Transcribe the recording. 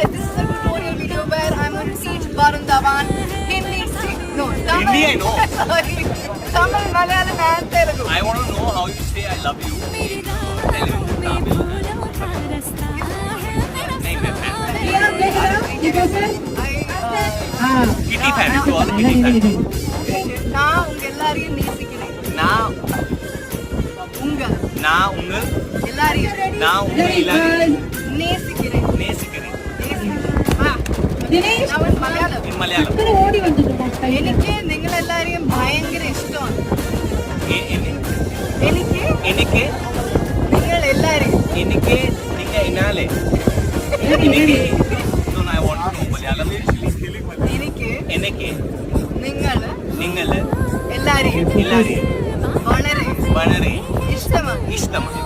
guys, this is a tutorial video where I'm going to teach Varun Dhawan Hindi. No, Tamil. Hindi I know. Sorry. Tamil, Malayalam and Telugu. I want to know how you say I love you. Tell him in Tamil. नहीं मैं fan. Kitty fan. You are Kitty fan. நான் உங்க எல்லாரையும் நேசிக்கிறேன். நான் உங்க எல்லாரையும் நேசிக்கிறேன். நேசிக்கிறேன். മലയാളം. In Malayalam. എനിക്ക് നിങ്ങളെല്ലാരെയും ഭയങ്കര ഇഷ്ടമാണ്. എനിക്ക് എനിക്ക് നിങ്ങൾ എല്ലാരെയും എനിക്ക് നിങ്ങൾ എന്നാലേ No, I want to know Malayalam. എനിക്ക് നിങ്ങൾ എല്ലാരെയും എല്ലാരെയും വളരെ വളരെ ഇഷ്ടമാണ്. ഇഷ്ടമാണ്.